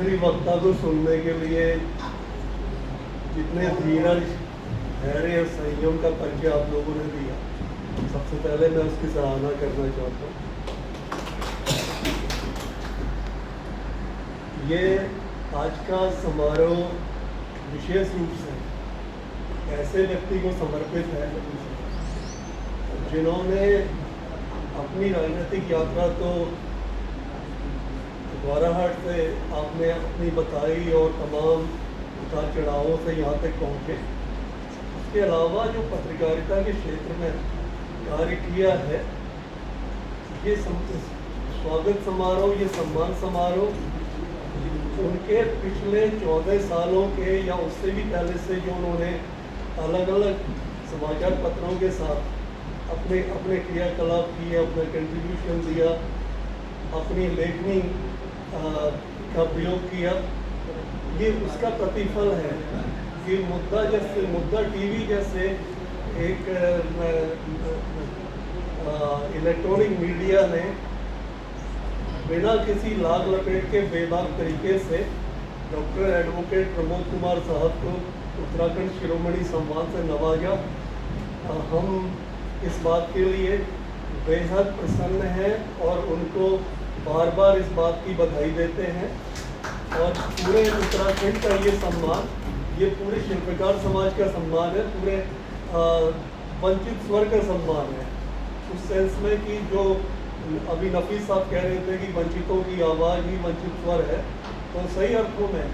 आखिरी वक्ता को सुनने के लिए जितने धीरज, धैर्य और संयम का परिचय आप लोगों ने दिया, सबसे पहले मैं उसकी सराहना करना चाहता हूँ। ये आज का समारोह विशेष रूप से ऐसे व्यक्ति को समर्पित है जिन्होंने अपनी राजनीतिक यात्रा तो द्वाराहाट से आपने अपनी बताई और तमाम उतार चढ़ावों से यहाँ तक पहुँचे। इसके अलावा जो पत्रकारिता के क्षेत्र में कार्य किया है, ये स्वागत समारोह, ये सम्मान समारोह उनके पिछले 14 सालों के या उससे भी पहले से जो उन्होंने अलग अलग समाचार पत्रों के साथ अपने क्रियाकलाप किए, अपना कंट्रीब्यूशन दिया, अपनी लेखनी का प्रयोग किया, ये उसका प्रतिफल है कि मुद्दा टीवी जैसे एक इलेक्ट्रॉनिक मीडिया ने बिना किसी लाग लपेट के बेबाक तरीके से डॉक्टर एडवोकेट प्रमोद कुमार साहब को उत्तराखंड शिरोमणि सम्मान से नवाजा। हम इस बात के लिए बेहद प्रसन्न हैं और उनको बार बार इस बात की बधाई देते हैं। और पूरे उत्तराखंड का ये सम्मान, ये पूरे शिल्पकार समाज का सम्मान है, पूरे वंचित स्वर का सम्मान है। उस सेंस में कि जो अभी नफीस साहब कह रहे थे कि वंचितों की आवाज़ ही वंचित स्वर है, तो सही अर्थों में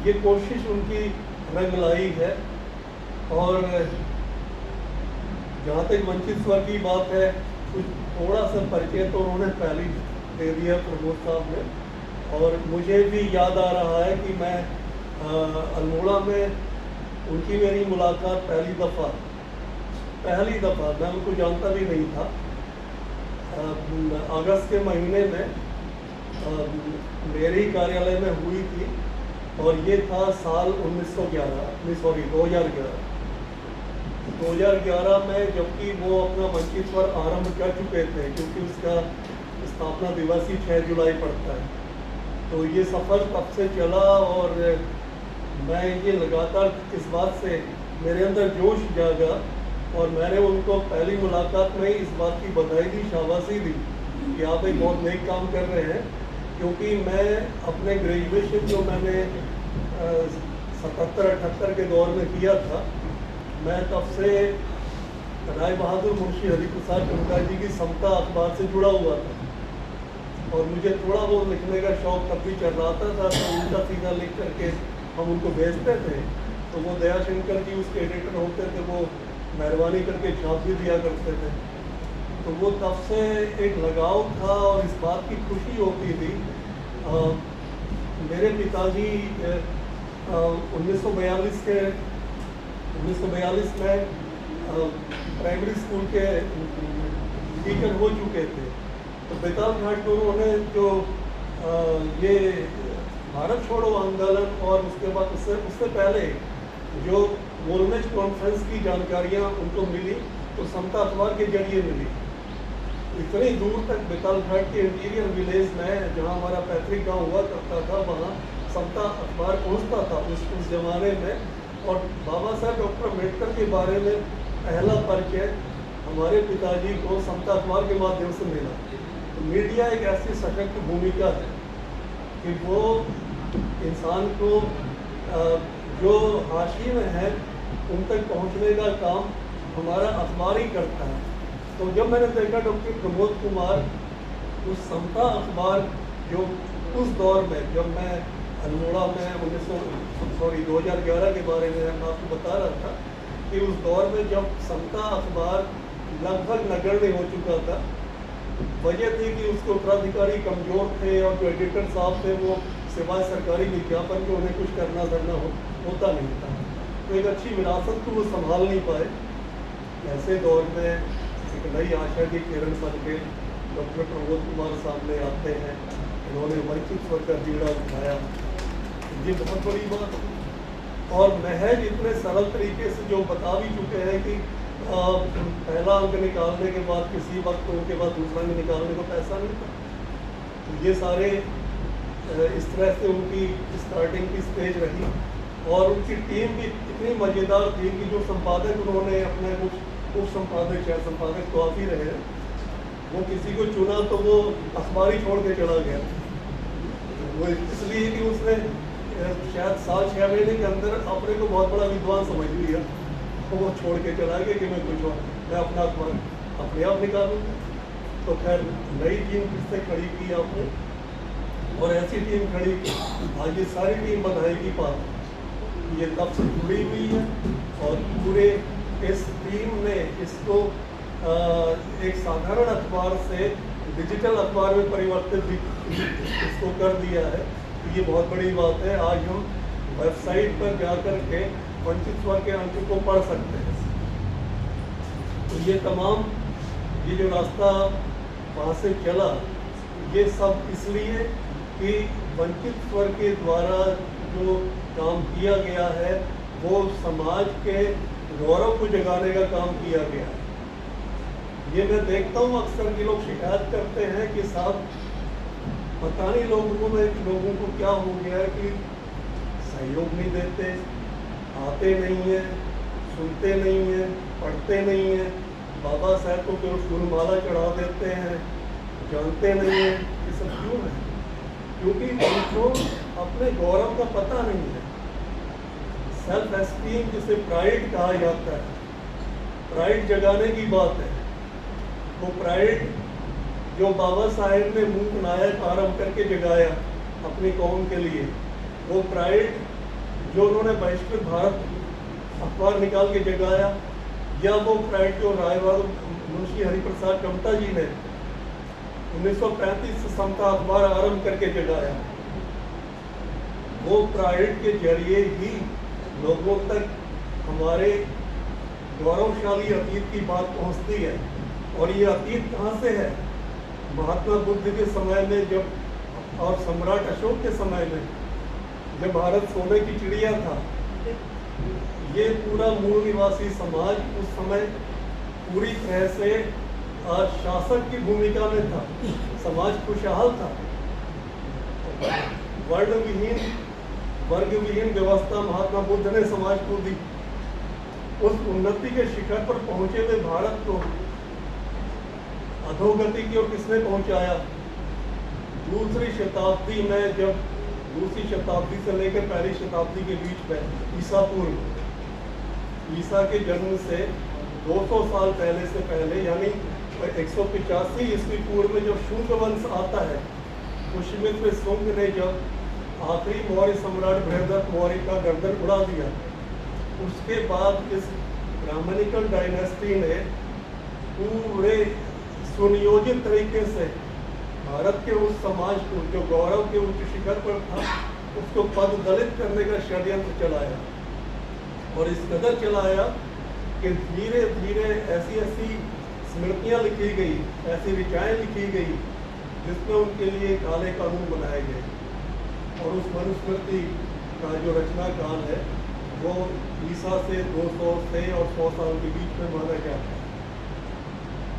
ये कोशिश उनकी रंग लाई है। और जहाँ तक वंचित स्वर की बात है, कुछ थोड़ा सा परिचय तो उन्होंने पहले दे दिया प्रमोद साहब ने, और मुझे भी याद आ रहा है कि मैं अल्मोड़ा में उनकी मेरी मुलाकात पहली दफ़ा मैं उनको जानता भी नहीं था, अगस्त के महीने में मेरे ही कार्यालय में हुई थी। और ये था साल 2011 में, जबकि वो अपना वंचित स्वर आरंभ कर चुके थे, क्योंकि उसका स्थापना दिवस ही 6 जुलाई पड़ता है। तो ये सफ़र तब से चला और मैं ये लगातार इस बात से मेरे अंदर जोश जागा और मैंने उनको पहली मुलाकात में इस बात की बधाई दी, शाबाशी दी कि आप एक बहुत नेक काम कर रहे हैं। क्योंकि मैं अपने ग्रेजुएशन जो मैंने 77-78 के दौर में किया था, मैं तब से राय बहादुर मुंशी हरिप्रसाद टुमका जी की समता अखबार से जुड़ा हुआ था और मुझे थोड़ा बहुत लिखने का शौक तब भी चल रहा था। तो उनका सीधा लिख करके हम उनको भेजते थे, तो वो दयाशंकर जी उसके एडिटर होते थे, वो मेहरबानी करके छाप भी दिया करते थे। तो वो तब से एक लगाव था और इस बात की खुशी होती थी। मेरे पिताजी 1942 में प्राइमरी स्कूल के टीचर हो चुके थे। तो बेताल घाट में उन्होंने जो ये भारत छोड़ो आंदोलन और उसके बाद उससे पहले जो गोलमेज कॉन्फ्रेंस की जानकारियाँ उनको मिली, तो समता अखबार के जरिए मिली। इतनी दूर तक बेताल घाट के इंटीरियर विलेज में, जहाँ हमारा पैतृक गाँव हुआ करता था, वहाँ समता अखबार पहुँचता था उस ज़माने में। और बाबा साहब डॉक्टर अम्बेडकर के बारे में पहला परिचय हमारे पिताजी को समता अखबार के माध्यम से मिला। तो मीडिया एक ऐसी सशक्त भूमिका है कि वो इंसान को जो हाशिए में है उन तक पहुंचने का काम हमारा अखबार ही करता है। तो जब मैंने देखा डॉक्टर प्रमोद कुमार उस समता अखबार, जो उस दौर में, जब मैं अल्मोड़ा में 2011 के बारे में मैं आपको बता रहा था कि उस दौर में जब समता अखबार लगभग नगण्य हो चुका था, वजह थी कि उसके उत्तराधिकारी कमज़ोर थे और जो एडिटर साहब थे वो सिवाय सरकारी विज्ञापन के उन्हें कुछ करना धरना होता नहीं था। तो एक अच्छी विरासत को वो संभाल नहीं पाए। ऐसे दौर में एक नई आशा की किरण बन के डॉक्टर प्रमोद कुमार सामने आते हैं, इन्होंने वंचित स्वर का बीड़ा उठाया, ये बहुत बड़ी बात है। और महज इतने सरल तरीके से जो बता भी चुके हैं कि पहला अंक निकालने के बाद किसी वक्त उनके बाद दूसरा अंक निकालने को पैसा नहीं था। तो ये सारे इस तरह से उनकी स्टार्टिंग की स्टेज रही। और उनकी टीम भी इतनी मज़ेदार थी कि जो संपादक उन्होंने अपने उप संपादक या संपादक तो आप ही रहे, वो किसी को चुना तो वो अखबार ही छोड़ के चला गया। वो इसलिए कि उसने शायद 7-6 महीने के अंदर अपने को बहुत बड़ा विद्वान समझ लिया, तो वो छोड़ के चला गया कि मैं कुछ और, मैं अपना अखबार अपने आप निकालूंगा। तो खैर नई टीम फिर से खड़ी की आपने, और ऐसी टीम खड़ी की आज ये सारी टीम बधाई की बात, ये तब से जुड़ी हुई है। और पूरे इस टीम ने इसको एक साधारण अखबार से डिजिटल अखबार में परिवर्तित भी इसको कर दिया है। तो ये बहुत बड़ी बात है। आज हम वेबसाइट पर जाकर के वंचित वर्ग के अंक को पढ़ सकते हैं। तो ये तमाम ये जो रास्ता वहाँ से चला, ये सब इसलिए कि वंचित वर्ग के द्वारा जो काम किया गया है वो समाज के गौरव को जगाने का काम किया गया है। ये मैं देखता हूँ अक्सर कि लोग शिकायत करते हैं कि साहब पता नहीं लोगों को क्या हो गया है कि सहयोग नहीं देते, आते नहीं हैं, सुनते नहीं हैं, पढ़ते नहीं हैं, बाबा साहब को केवल फूलमाला चढ़ा देते हैं, जानते नहीं हैं। ये सब क्यों है? क्योंकि उनको अपने गौरव का पता नहीं है। सेल्फ एस्टीम जिसे प्राइड कहा जाता है, प्राइड जगाने की बात है। वो प्राइड जो बाबा साहेब ने मूक नायक आरंभ करके जगाया अपनी कौम के लिए, वो प्राइड जो उन्होंने बहिष्कृत भारत अखबार निकाल के जगाया, या वो प्राइड जो रायवाल मुंशी हरिप्रसाद कमता जी ने 1935 से समता अखबार आरंभ करके जगाया, वो प्राइड के जरिए ही लोगों तक हमारे गौरवशाली अतीत की बात पहुंचती है। और ये अतीत कहाँ से है? महात्मा बुद्ध के समय में जब, और सम्राट अशोक के समय में जब भारत सोने की चिड़िया था, ये पूरा मूल निवासी समाज उस समय पूरी तरह से शासक की भूमिका में था। समाज खुशहाल था, वर्ग विहीन व्यवस्था महात्मा बुद्ध ने समाज को दी। उस उन्नति के शिखर पर पहुंचे हुए भारत को अधोगति की ओर किसने पहुंचाया? दूसरी शताब्दी में, जब दूसरी शताब्दी से लेकर पहली शताब्दी के बीच में ईसा पूर्व, ईसा के जन्म से 200 साल पहले से पहले, यानी 185 ईस्वी पूर्व में जब शुंग वंश आता है, पुष्यमित्र शुंग ने जब आखिरी मौर्य सम्राट बृहदत्त मौर्य का गर्दन उड़ा दिया, उसके बाद इस ब्राह्मणिकल डायनेस्टी ने पूरे सुनियोजित तरीके से भारत के उस समाज को जो गौरव के उच्च शिखर पर था, उसको पद दलित करने का षड्यंत्र चलाया। और इस कदर चलाया कि धीरे धीरे ऐसी स्मृतियाँ लिखी गई, ऐसी ऋचाएँ लिखी गई जिसमें उनके लिए काले कानून बनाए गए। और उस मनुस्मृति का जो रचना काल है वो ईसा से 200 से और 100 साल के बीच में माना जाता है।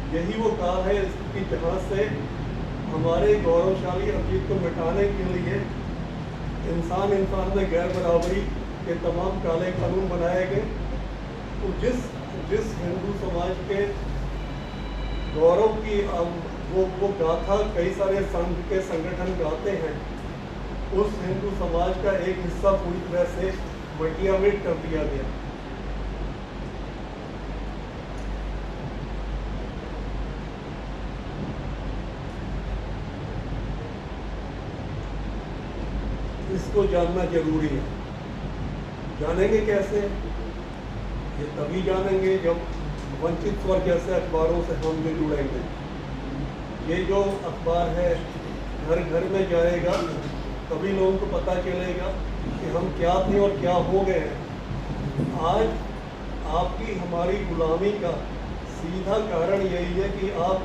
यही वो काल है कि जहाँ से हमारे गौरवशाली अतीत को मिटाने के लिए इंसान में गैर बराबरी के तमाम काले कानून बनाए गए। तो जिस हिंदू समाज के गौरव की वो गाथा कई सारे संघ के संगठन गाते हैं, उस हिंदू समाज का एक हिस्सा पूरी तरह से मटियामेट कर दिया गया। इसको जानना जरूरी है। जानेंगे कैसे? ये तभी जानेंगे जब वंचित वर्ग जैसे अखबारों से हम भी जुड़ेंगे। ये जो अखबार है घर घर में जाएगा, तभी लोगों को पता चलेगा कि हम क्या थे और क्या हो गए हैं। आज आपकी हमारी गुलामी का सीधा कारण यही है कि आप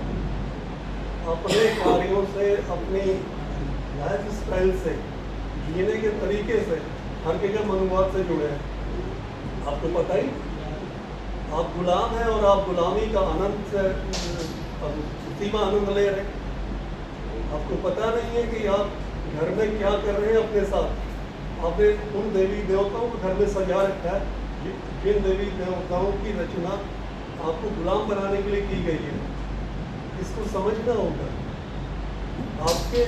अपने कार्यों से, अपनी लाइफ स्टाइल से, जीने के तरीके से हर जगह मनुवाद से जुड़े हैं। आपको पता ही, आप गुलाम हैं और आप गुलामी का आनंद से उसी में आनंद ले रहे हैं। आपको पता नहीं है कि आप घर में क्या कर रहे हैं अपने साथ। आपने उन देवी देवताओं को घर में सजा रखा है जिन देवी देवताओं की रचना आपको गुलाम बनाने के लिए की गई है। इसको समझना होगा। आपके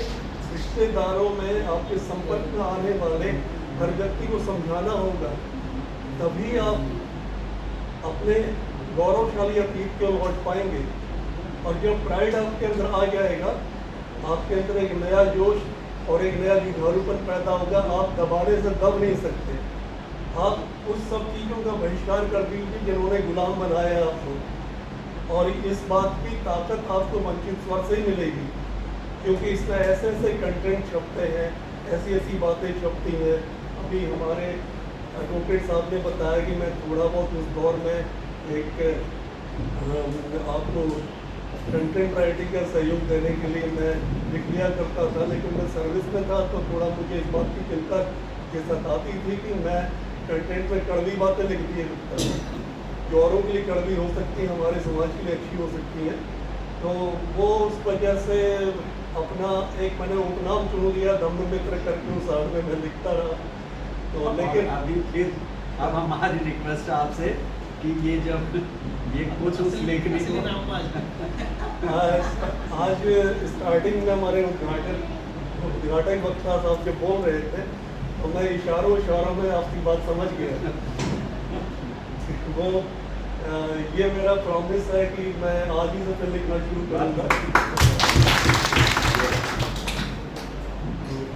रिश्तेदारों में, आपके संपर्क में आने वाले हर व्यक्ति को समझाना होगा, तभी आप अपने गौरवशाली अतीत को लौट पाएंगे। और जब प्राइड आपके अंदर आ जाएगा, आपके अंदर एक नया जोश और एक नया जुझारूपन पैदा होगा। आप दबाने से दब नहीं सकते। आप उस सब चीज़ों का बहिष्कार कर दीजिए जिन्होंने गुलाम बनाया आपको। और इस बात की ताकत आपको वंचित स्वर से ही मिलेगी, क्योंकि इसमें ऐसे ऐसे कंटेंट छपते हैं, ऐसी ऐसी बातें छपती हैं। अभी हमारे एडवोकेट साहब ने बताया कि मैं थोड़ा बहुत उस दौर में एक आपको कंटेंट राइटिंग का सहयोग देने के लिए मैं लिख लिया करता था, लेकिन मैं सर्विस में था तो थोड़ा मुझे इस बात की चिंता ये सताती थी कि मैं कंटेंट में कड़वी बातें लिख दिए करता था, जो औरों के लिए कड़वी हो सकती हैं, हमारे समाज के लिए अच्छी हो सकती हैं। तो वो उस वजह से अपना एक मैंने उपनाम चुन लिया, धम्म मित्र करके उस आड़ में मैं लिखता रहा। तो लेकिन अभी फिर अब हमारी रिक्वेस्ट है आपसे कि ये जब ये कुछ उस लेखनी को आज स्टार्टिंग में हमारे उद्घाटक वक्ता साहब जब बोल रहे थे तो मैं इशारों में आपकी बात समझ गया। वो ये मेरा प्रॉमिस है कि मैं आज ही से फिर लिखना शुरू करूँगा।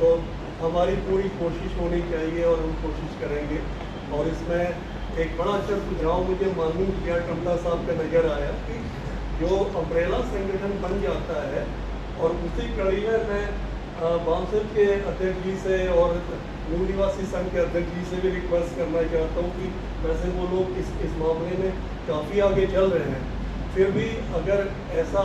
तो हमारी पूरी कोशिश होनी चाहिए और हम कोशिश करेंगे। और इसमें एक बड़ा अच्छा सुझाव मुझे माननीय किया टमला साहब का नज़र आया कि जो अम्ब्रेला संगठन बन जाता है, और उसी कड़ी में मैं बामसेल के अध्यक्ष जी से और मूल निवासी संघ के अध्यक्ष जी से भी रिक्वेस्ट करना चाहता हूँ कि वैसे वो लोग इस मामले में काफ़ी आगे चल रहे हैं, फिर भी अगर ऐसा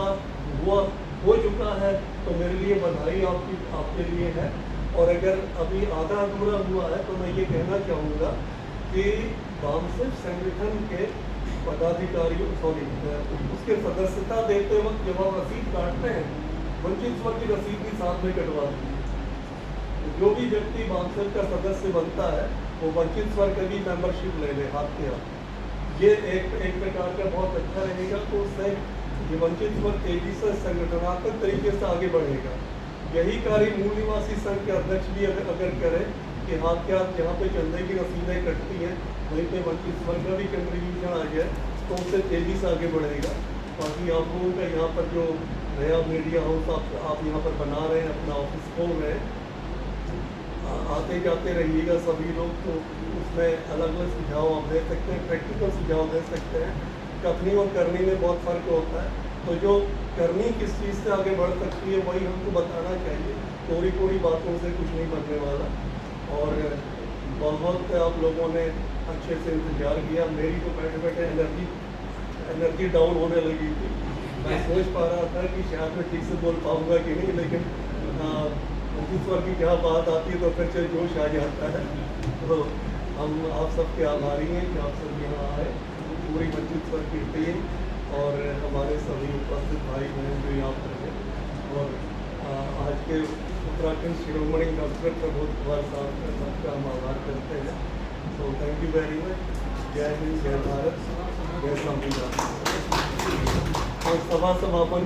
हो चुका है तो मेरे लिए बधाई आपके लिए है। और अगर अभी आधा अधूरा हुआ है तो मैं ये कहना चाहूँगा कि बामसेल संगठन के पदाधिकारियों उसके सदस्यता देते वक्त जब आप रसीद काटते हैं, वंचित स्वर की रसीद भी साथ में कटवा दीजिए। जो भी व्यक्ति बामसेल का सदस्य बनता है वो वंचित स्वर का भी मेंबरशिप ले ले हाथ के हाथ। ये एक प्रकार का बहुत अच्छा रहेगा। तो उससे ये वंचित स्वर तेजी से संगठनात्मक तरीके से आगे बढ़ेगा। यही कार्य मूल निवासी संघ के अध्यक्ष भी अगर करें कि हाथ के हाथ जहाँ पे चंदे की रसीदें कटती हैं वहीं पे वंचित स्वर का भी कंट्रीब्यूशन आ जाए तो उससे तेजी से आगे बढ़ेगा। बाकी आप लोगों का यहाँ पर जो नया मीडिया हाउस आप यहाँ पर बना रहे हैं, अपना ऑफिस खोल रहे हैं, आते जाते रहिएगा सभी लोग। तो उसमें अलग अलग सुझाव आप दे सकते हैं, प्रैक्टिकल सुझाव दे सकते हैं। कथनी और करनी में बहुत फ़र्क होता है, तो जो करनी किस चीज़ से आगे बढ़ सकती है वही हमको बताना चाहिए। थोड़ी बातों से कुछ नहीं बनने वाला। और बहुत आप लोगों ने अच्छे से इंतजार किया। मेरी तो बैठे बैठे एनर्जी डाउन होने लगी थी। मैं सोच पा रहा था कि शायद मैं ठीक से बोल पाऊँगा कि नहीं, लेकिन वंचित स्वर की क्या बात आती है तो फिर से जोश आ जाता है। तो हम आप सबके आभारी हैं कि आप सब यहाँ आए, पूरी वंचित स्वर की टीम और हमारे सभी उपस्थित भाई बहन जो यहाँ पर हैं। और आज के उत्तराखंड शिरोमणि डॉक्टर प्रबोध कुमार साहब का सबका हम आभार करते हैं। So thank you very much. जय हिंद, जय भारत, जय संविधान। और सभा समापन